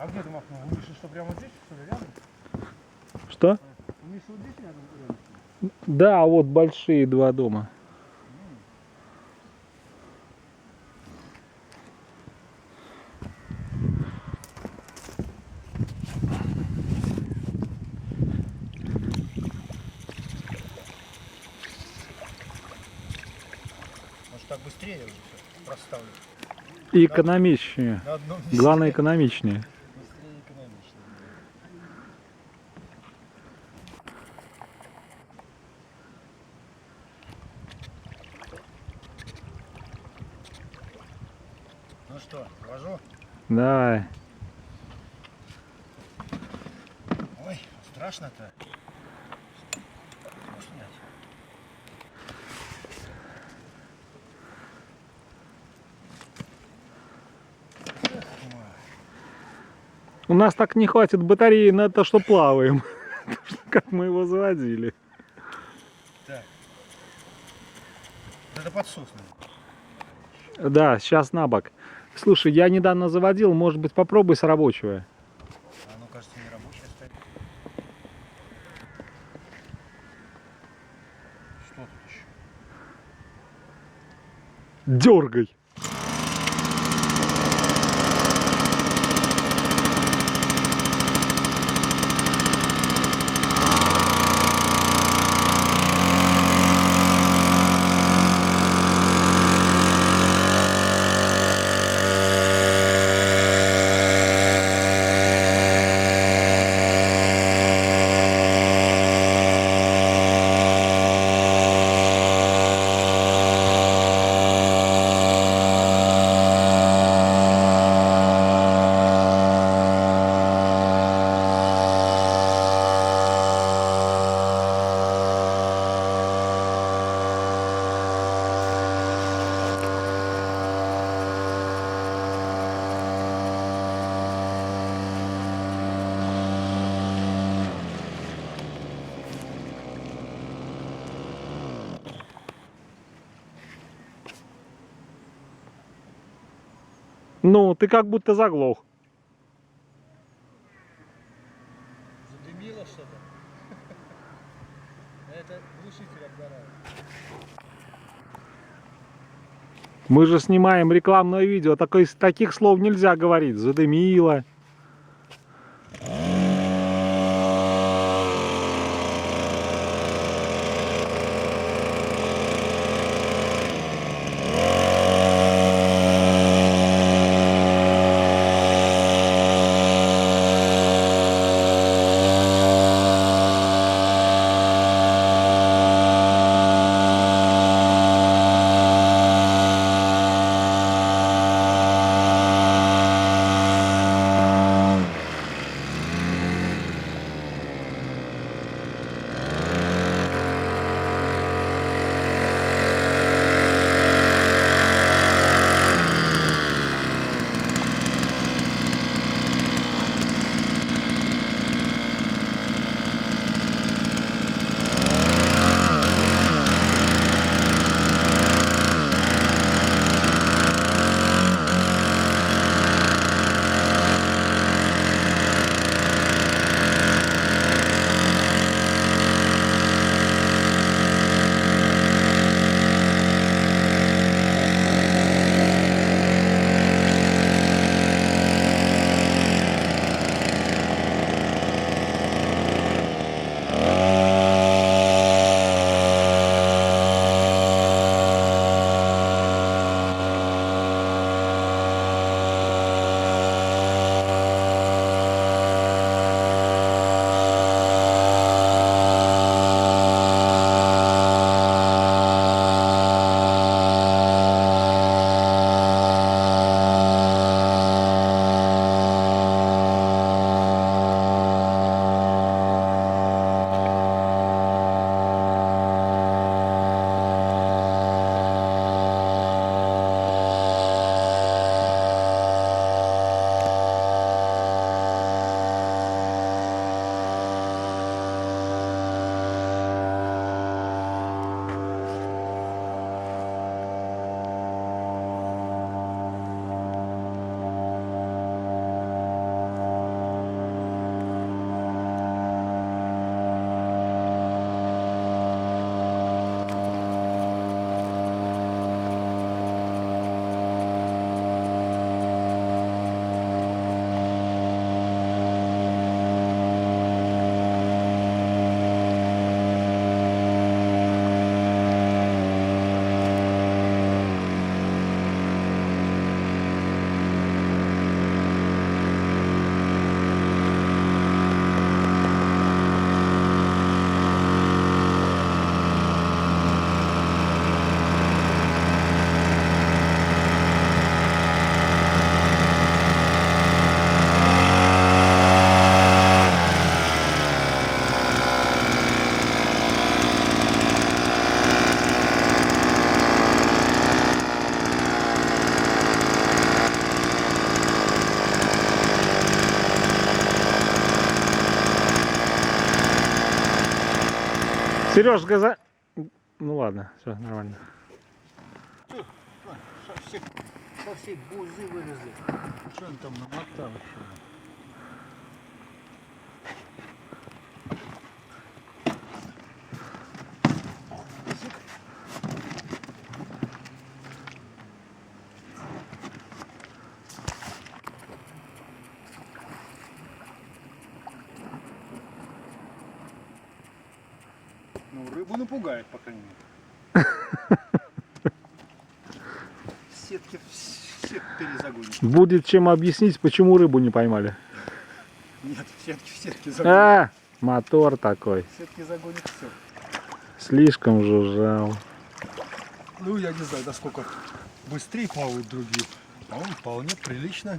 А где ты махнул? У Миши что, прямо здесь, что ли, рядом? Что? У Миши вот здесь рядом? Да, вот большие два дома. Может так быстрее уже все проставлю? И экономичнее. На одном месте. Главное, экономичнее. Быстрее и экономичнее. Ну что, вожу? Давай. Ой, страшно-то. Снять. У нас так не хватит батареи на то, что плаваем. Как мы его заводили. Так. Это под соснами. Да, сейчас на бок. Слушай, я недавно заводил, может быть, попробуй с рабочего. Оно, кажется, не рабочее стоит. Что тут еще? Дергай. Ну, ты как будто заглох. Задымило что-то? Это глушитель обгорает. Мы же снимаем рекламное видео. Таких слов нельзя говорить. Задымило. Сереж, газа... Ну ладно, все, нормально. Со всей бузы вылезли. Что он там намотал еще? Ну, рыбу напугает, по крайней мере. Сетки всех перезагонит. Будет чем объяснить, почему рыбу не поймали. Нет, сетки загонит. А, мотор такой. Сетки загонит все. Слишком жужжал. Ну, я не знаю, насколько быстрее плавают другие. А он вполне прилично